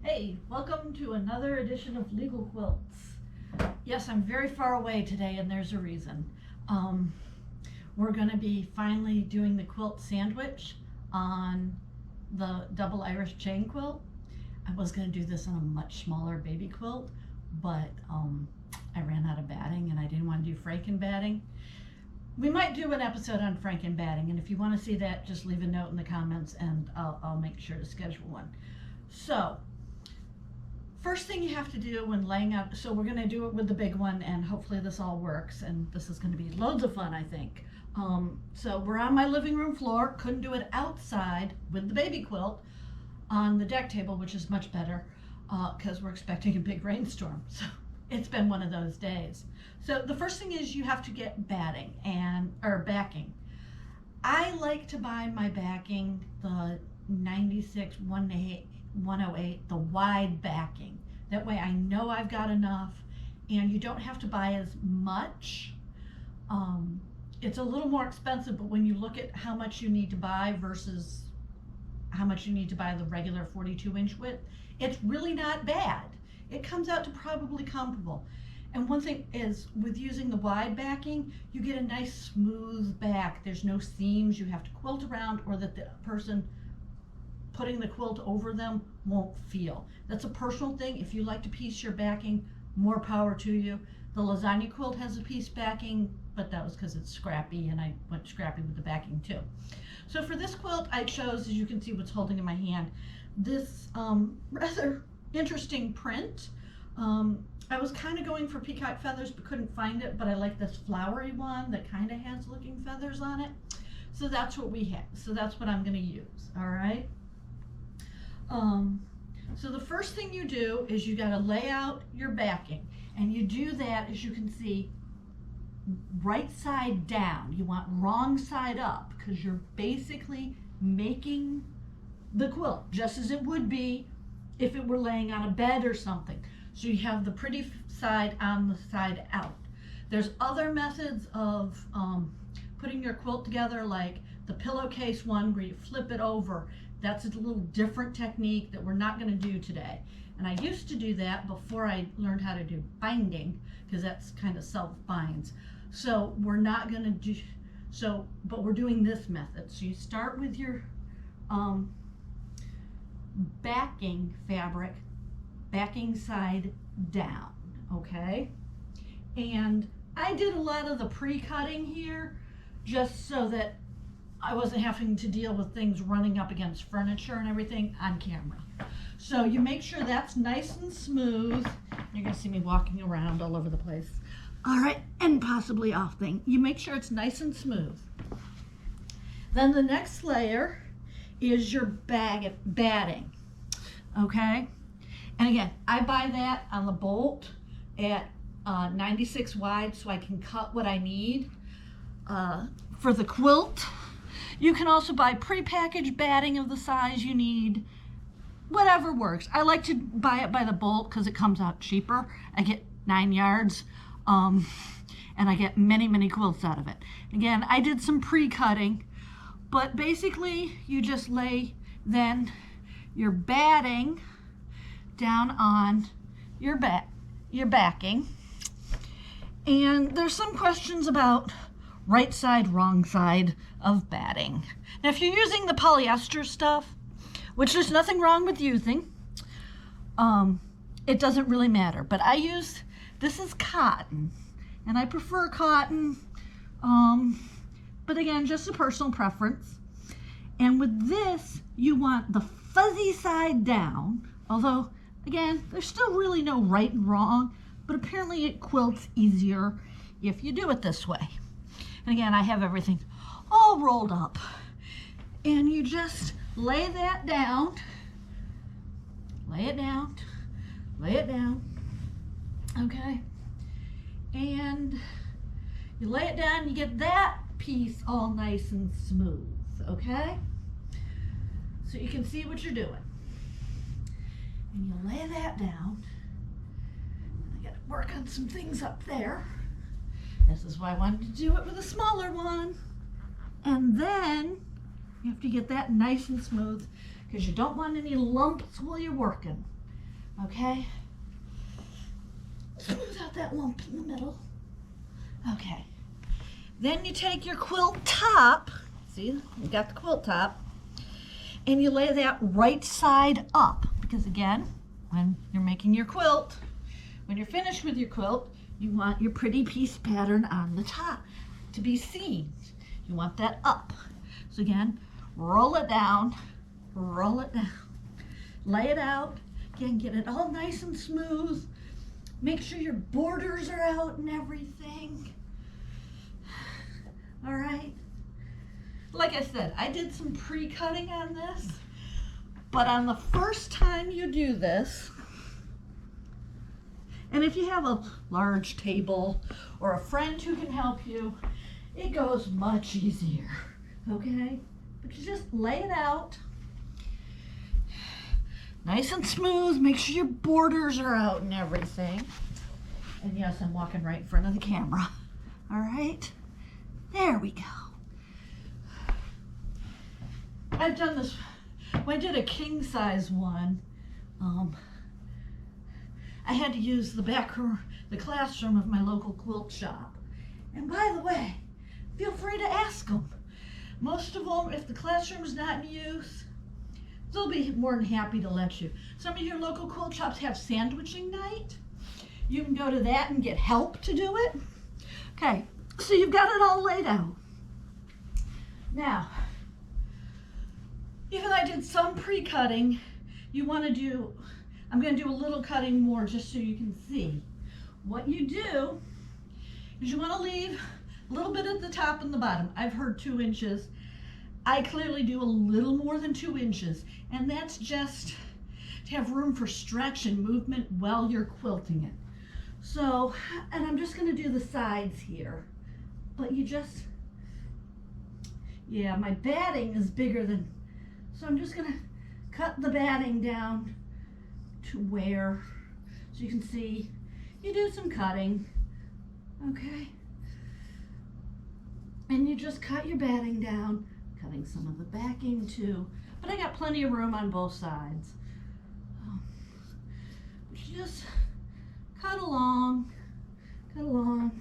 Hey, welcome to another edition of Legal Quilts. Yes, I'm very far away today and there's a reason. We're going to be finally doing the quilt sandwich on the double Irish chain quilt. I was going to do this on a much smaller baby quilt, but I ran out of batting and I didn't want to do Franken batting. We might do an episode on Franken batting, and if you want to see that, just leave a note in the comments and I'll make sure to schedule one. So, first thing you have to do when laying out, so we're going to do it with the big one and hopefully this all works, and this is going to be loads of fun, I think. So we're on my living room floor, couldn't do it outside with the baby quilt on the deck table, which is much better because we're expecting a big rainstorm. So it's been one of those days. So the first thing is you have to get batting or backing. I like to buy my backing the 96 108, the wide backing. That way I know I've got enough and you don't have to buy as much. It's a little more expensive, but when you look at how much you need to buy versus how much you need to buy the regular 42-inch width, it's really not bad. It comes out to probably comparable. And one thing is, with using the wide backing, you get a nice smooth back. There's no seams you have to quilt around, or that the person putting the quilt over them won't feel. That's a personal thing. If you like to piece your backing, more power to you. The lasagna quilt has a piece backing, but that was because it's scrappy, and I went scrappy with the backing too. So for this quilt, I chose, as you can see what's holding in my hand, this rather interesting print. I was kind of going for peacock feathers but couldn't find it, but I like this flowery one that kind of has looking feathers on it. So that's what we have. So that's what I'm going to use. All right. So the first thing you do is you got to lay out your backing, and you do that, as you can see, right side down. You want wrong side up because you're basically making the quilt just as it would be if it were laying on a bed or something. So you have the pretty side on the side out. There's other methods of putting your quilt together, like the pillowcase one where you flip it over. That's a little different technique that we're not going to do today. And I used to do that before I learned how to do binding, because that's kind of self-binds. So we're not going to do, but we're doing this method. So you start with your backing fabric, backing side down, okay? And I did a lot of the pre-cutting here just so that I wasn't having to deal with things running up against furniture and everything on camera. So you make sure that's nice and smooth. You're gonna see me walking around all over the place. All right, and possibly off thing. You make sure it's nice and smooth. Then the next layer is your batting, okay? And again, I buy that on the bolt at 96 wide so I can cut what I need. For the quilt, you can also buy pre-packaged batting of the size you need. Whatever works. I like to buy it by the bolt because it comes out cheaper. I get 9 yards and I get many quilts out of it. Again, I did some pre-cutting, but basically you just lay then your batting down on your backing. And there's some questions about right side, wrong side of batting. Now if you're using the polyester stuff, which there's nothing wrong with using, it doesn't really matter. But this is cotton, and I prefer cotton, but again, just a personal preference. And with this, you want the fuzzy side down, although again, there's still really no right and wrong, but apparently it quilts easier if you do it this way. And again, I have everything all rolled up. And you just lay that down, lay it down, lay it down, okay? And you lay it down, you get that piece all nice and smooth, okay? So you can see what you're doing. And you lay that down. I gotta work on some things up there. This is why I wanted to do it with a smaller one. And then you have to get that nice and smooth because you don't want any lumps while you're working. Okay? Smooth out that lump in the middle. Okay. Then you take your quilt top, see, you got the quilt top, and you lay that right side up. Because again, when you're making your quilt, when you're finished with your quilt, you want your pretty piece pattern on the top to be seen. You want that up. So again, roll it down, lay it out. Again, get it all nice and smooth. Make sure your borders are out and everything. All right. Like I said, I did some pre-cutting on this, but on the first time you do this, and if you have a large table or a friend who can help you, it goes much easier, okay? But you just lay it out, nice and smooth, make sure your borders are out and everything. And yes, I'm walking right in front of the camera, all right? There we go. I've done this, when I did a king size one, I had to use the back room, the classroom of my local quilt shop. And by the way, feel free to ask them. Most of them, if the classroom is not in use, they'll be more than happy to let you. Some of your local quilt shops have sandwiching night. You can go to that and get help to do it. Okay, so you've got it all laid out. Now, even though I did some pre-cutting, you want to do, I'm going to do a little cutting more just so you can see. What you do is you want to leave a little bit at the top and the bottom. I've heard 2 inches. I clearly do a little more than 2 inches, and that's just to have room for stretch and movement while you're quilting it. So, and I'm just going to do the sides here, but you just, yeah, my batting is bigger than, so I'm just going to cut the batting down to where, so you can see, you do some cutting, okay? And you just cut your batting down, cutting some of the backing too, but I got plenty of room on both sides. But you just cut along, I know.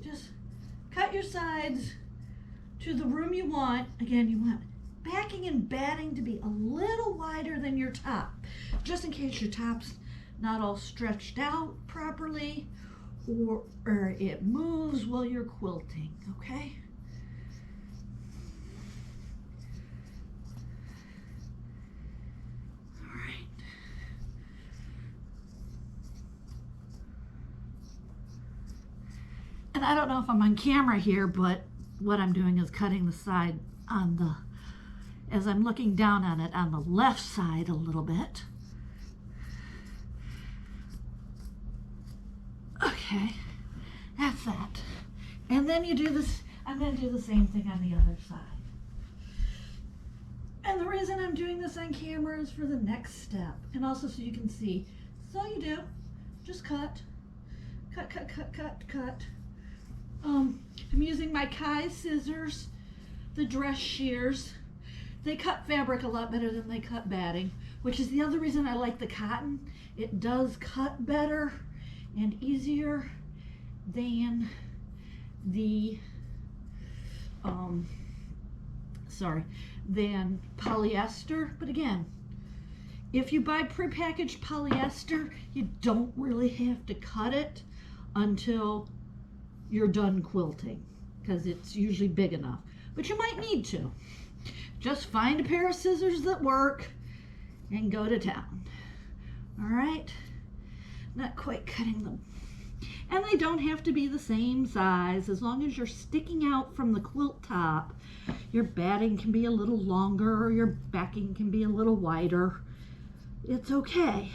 Just cut your sides to the room you want. Again, you want backing and batting to be a little wider than your top, just in case your top's not all stretched out properly or it moves while you're quilting, okay? All right. And I don't know if I'm on camera here, but what I'm doing is cutting the side on the, as I'm looking down on it, on the left side a little bit. Okay, that's that. And then you do this, I'm going to do the same thing on the other side. And the reason I'm doing this on camera is for the next step, and also so you can see. So all you do, just cut. I'm using my Kai scissors, the dress shears. They cut fabric a lot better than they cut batting, which is the other reason I like the cotton. It does cut better and easier than the than polyester. But again, if you buy prepackaged polyester, you don't really have to cut it until you're done quilting, because it's usually big enough, but you might need to. Just find a pair of scissors that work and go to town. All right, not quite cutting them. And they don't have to be the same size. As long as you're sticking out from the quilt top, your batting can be a little longer or your backing can be a little wider. It's okay.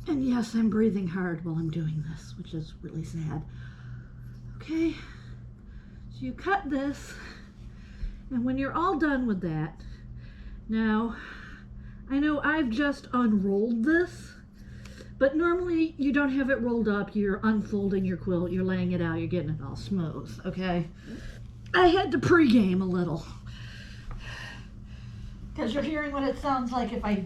And yes, I'm breathing hard while I'm doing this, which is really sad. Okay, so you cut this, and when you're all done with that, now, I know I've just unrolled this, But normally you don't have it rolled up, you're unfolding your quilt, you're laying it out, you're getting it all smooth, okay? I had to pre-game a little. Because you're hearing what it sounds like if I,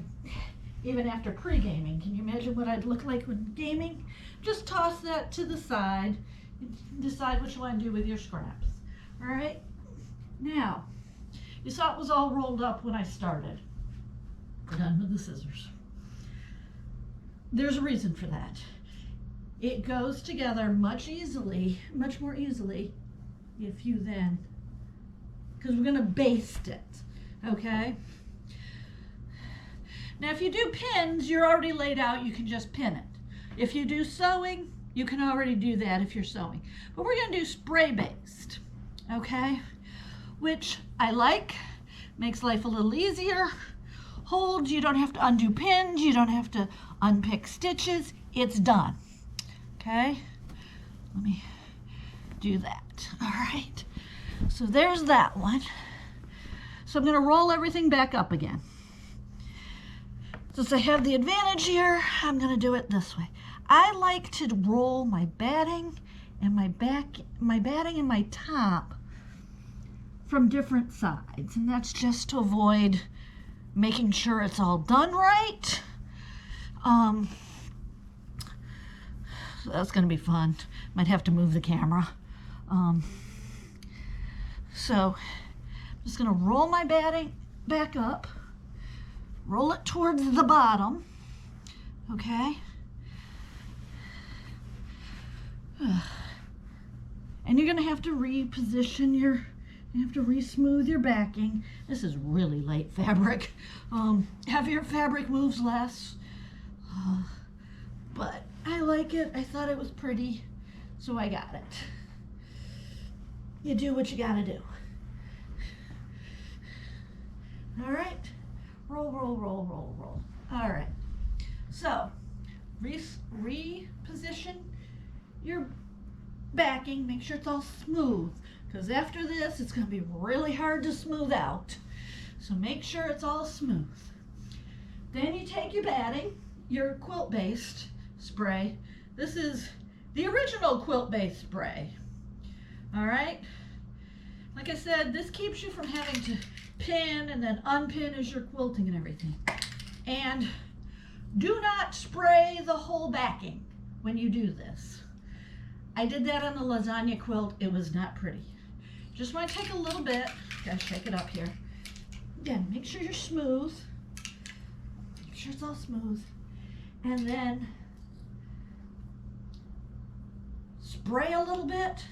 even after pre-gaming. Can you imagine what I'd look like when gaming? Just toss that to the side and decide what you want to do with your scraps. All right? Now, you saw it was all rolled up when I started. Done with the scissors. There's a reason for that. It goes together much more easily if you then, because we're going to baste it, okay? Now if you do pins, you're already laid out, you can just pin it. If you do sewing, you can already do that if you're sewing. But we're going to do spray based, okay? Which I like, makes life a little easier. Holds, you don't have to undo pins, you don't have to unpick stitches, it's done, okay? Let me do that, all right? So there's that one. So I'm gonna roll everything back up again. Since I have the advantage here, I'm gonna do it this way. I like to roll my batting and my batting and my top from different sides, and that's just to avoid making sure it's all done right. So that's gonna be fun. Might have to move the camera. So I'm just gonna roll my batting back up, roll it towards the bottom, okay? And you're gonna have to reposition you have to re-smooth your backing. This is really light fabric. Heavier fabric moves less, but I like it. I thought it was pretty, so I got it. You do what you gotta do. All right, roll, roll, roll, roll, roll. All right, so reposition your backing, make sure it's all smooth, because after this it's going to be really hard to smooth out. So make sure it's all smooth. Then you take your batting, your quilt based spray. This is the original quilt based spray. All right, like I said, this keeps you from having to pin and then unpin as you're quilting and everything. And do not spray the whole backing when you do this. I did that on the lasagna quilt. It was not pretty. Just want to take a little bit. Gotta shake it up here. Again, make sure you're smooth. Make sure it's all smooth. And then spray a little bit.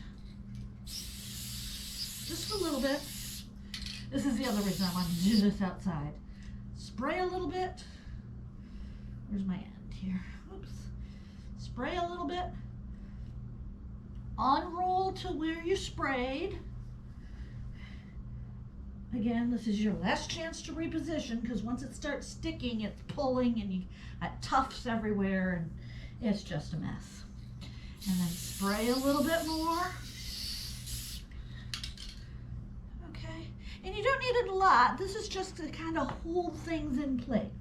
Just a little bit. This is the other reason I wanted to do this outside. Spray a little bit. Where's my end here? Oops. Spray a little bit. Unroll to where you sprayed. Again, this is your last chance to reposition, because once it starts sticking, it's pulling and you got tufts everywhere and it's just a mess. And then spray a little bit more. Okay, and you don't need it a lot. This is just to kind of hold things in place.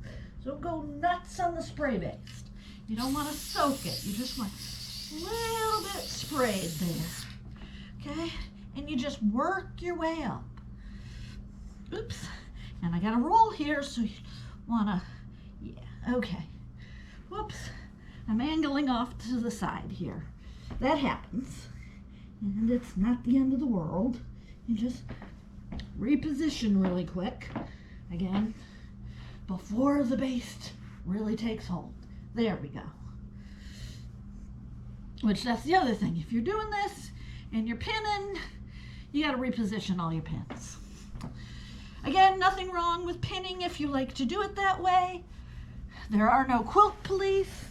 So don't go nuts on the spray based. You don't want to soak it. You just want a little bit sprayed there. Okay, and you just work your way up. Oops, and I got a roll here, so you wanna, yeah, okay. Whoops, I'm angling off to the side here. That happens, and it's not the end of the world. You just reposition really quick, again, before the baste really takes hold. There we go. Which, that's the other thing. If you're doing this and you're pinning, you gotta reposition all your pins. Again, nothing wrong with pinning if you like to do it that way. There are no quilt police.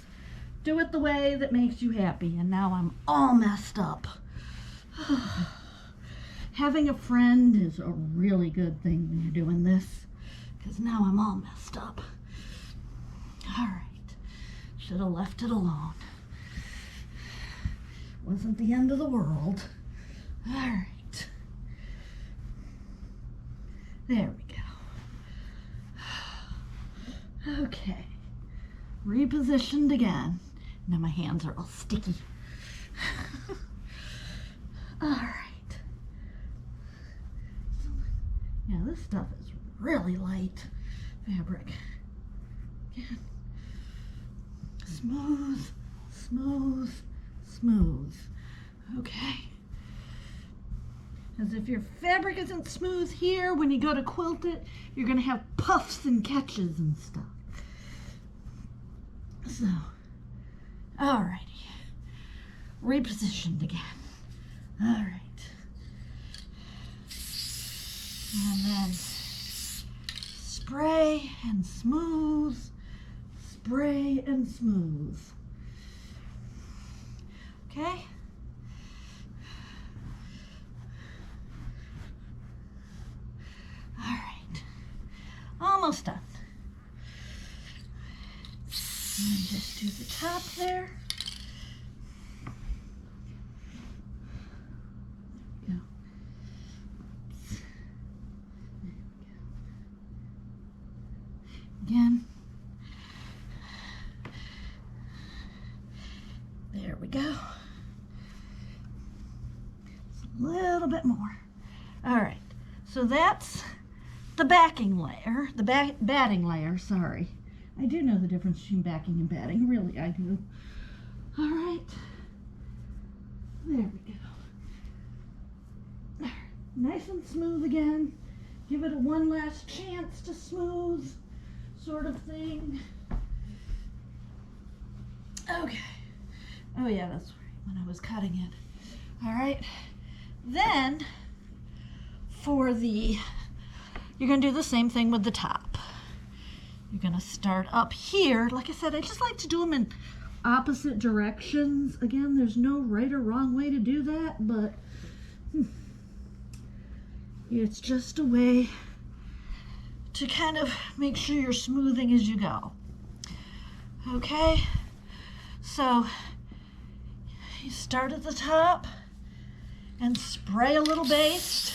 Do it the way that makes you happy. And now I'm all messed up. Having a friend is a really good thing when you're doing this, because now I'm all messed up. All right, should have left it alone. Wasn't the end of the world. All right. There we go. Okay. repositioned again. Now my hands are all sticky. All right. Yeah, this stuff is really light fabric. Again. Smooth, smooth, smooth. Okay. As if your fabric isn't smooth here, when you go to quilt it, you're going to have puffs and catches and stuff. So, alrighty. Repositioned again. Alright. And then spray and smooth, spray and smooth. Okay? Alright. Almost done. And just do the top there. Go. Again. There we go. A little bit more. All right, so that's the backing layer, the batting layer, sorry. I do know the difference between backing and batting, really I do. All right, there we go. All right, nice and smooth again. Give it a one last chance to smooth, sort of thing. Okay. Oh yeah, that's right, when I was cutting it. All right, then for the, you're gonna do the same thing with the top. You're gonna start up here. Like I said, I just like to do them in opposite directions. Again, there's no right or wrong way to do that, but it's just a way to kind of make sure you're smoothing as you go. Okay, so you start at the top and spray a little baste.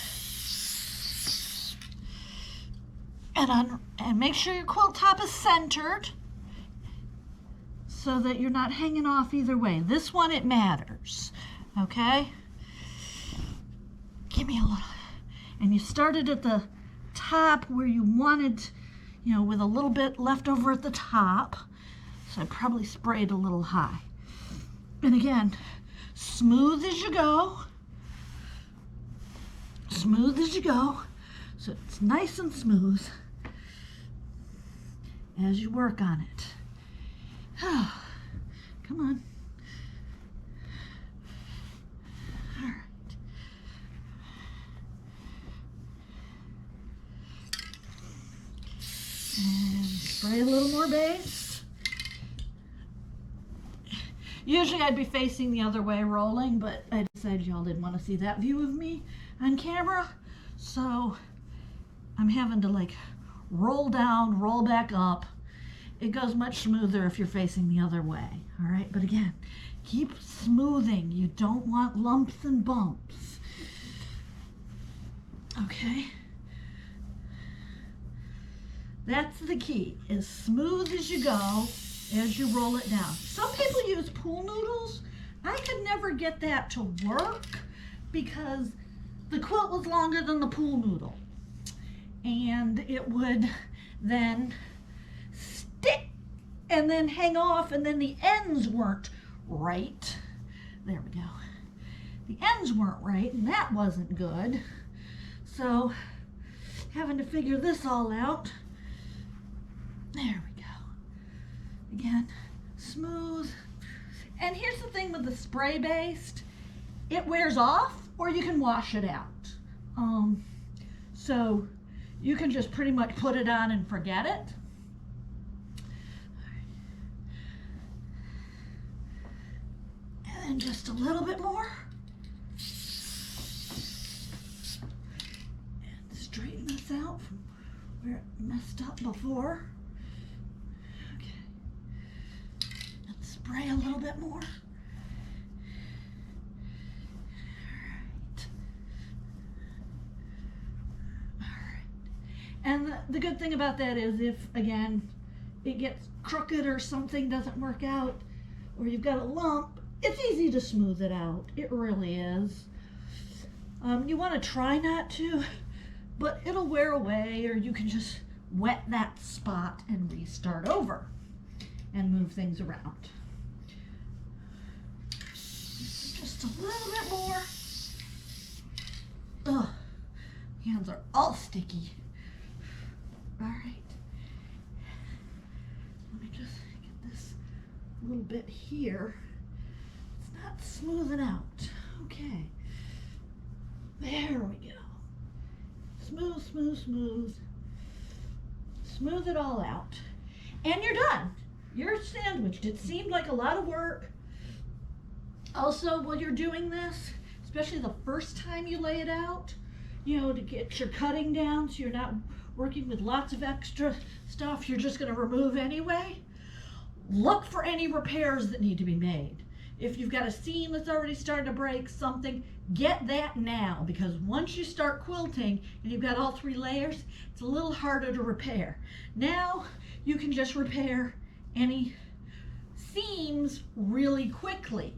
And make sure your quilt top is centered so that you're not hanging off either way. This one, it matters, okay? Give me a little. And you started at the top where you wanted, you know, with a little bit left over at the top. So I probably sprayed a little high. And again, smooth as you go. Smooth as you go. So it's nice and smooth as you work on it. Oh, come on. All right. And spray a little more base. Usually I'd be facing the other way rolling, but I decided y'all didn't want to see that view of me on camera. So I'm having to like roll down, roll back up. It goes much smoother if you're facing the other way. All right, but again, keep smoothing. You don't want lumps and bumps. Okay. That's the key, is smooth as you go as you roll it down. Some people use pool noodles. I could never get that to work because the quilt was longer than the pool noodle. And it would then stick and then hang off, and then the ends weren't right. There we go. The ends weren't right, and that wasn't good. So having to figure this all out. There we go. Again, smooth. And here's the thing with the spray based, it wears off or you can wash it out. So you can just pretty much put it on and forget it. And then just a little bit more. And straighten this out from where it messed up before. Spray a little bit more. All right. And the good thing about that is if it gets crooked or something doesn't work out, or you've got a lump, it's easy to smooth it out. It really is. You want to try not to, but it'll wear away, or you can just wet that spot and restart over and move things around. Just a little bit more. Ugh, hands are all sticky. All right. Let me just get this little bit here. It's not smoothing out. Okay. There we go. Smooth, smooth, smooth. Smooth it all out. And you're done. You're sandwiched. It seemed like a lot of work. Also, while you're doing this, especially the first time you lay it out, you know, to get your cutting down so you're not working with lots of extra stuff you're just going to remove anyway, look for any repairs that need to be made. If you've got a seam that's already starting to break, something, get that now, because once you start quilting and you've got all 3 layers, it's a little harder to repair. Now you can just repair any seams really quickly,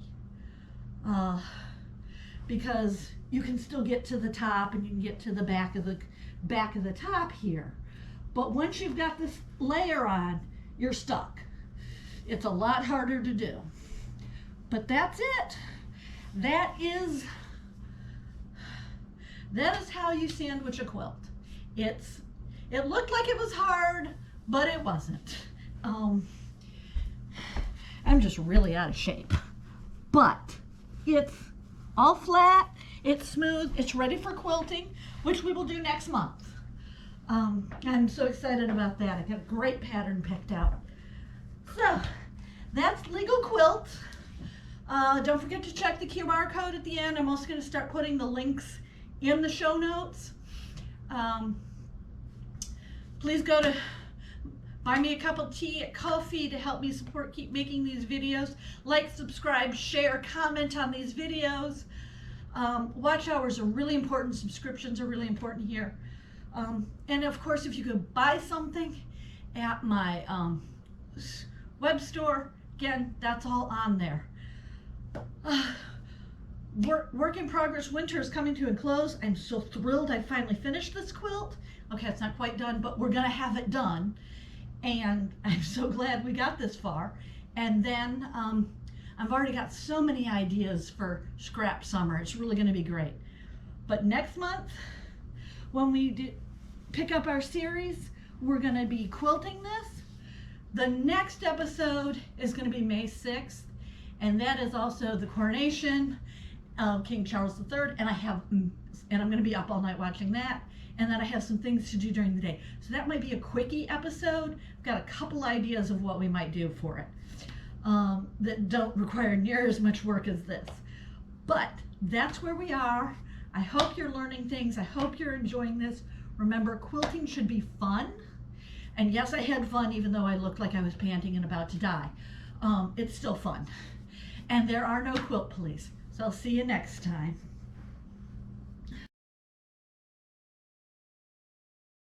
because you can still get to the top and you can get to the back of the top here. But once you've got this layer on, you're stuck. It's a lot harder to do. But that's it. That is how you sandwich a quilt. It looked like it was hard, but it wasn't. I'm just really out of shape. But it's all flat, it's smooth, it's ready for quilting, which we will do next month. I'm so excited about that. I got a great pattern picked out. So that's Legal Quilt. Don't forget to check the QR code at the end. I'm also going to start putting the links in the show notes. Please go to buy me a cup of tea at Coffee to help me support, keep making these videos. Like, subscribe, share, comment on these videos. Watch hours are really important. Subscriptions are really important here. And of course, if you could buy something at my web store, again, that's all on there. Work in progress. Winter is coming to a close. I'm so thrilled I finally finished this quilt. Okay, it's not quite done, but we're gonna have it done. And I'm so glad we got this far. And then I've already got so many ideas for scrap summer. It's really gonna be great. But next month, when we pick up our series, we're gonna be quilting this. The next episode is gonna be May 6th. And that is also the coronation of King Charles III, and I'm going to be up all night watching that, and then I have some things to do during the day. So that might be a quickie episode. I've got a couple ideas of what we might do for it that don't require near as much work as this. But that's where we are. I hope you're learning things. I hope you're enjoying this. Remember, quilting should be fun. And yes, I had fun even though I looked like I was panting and about to die. It's still fun. And there are no quilt police. So I'll see you next time.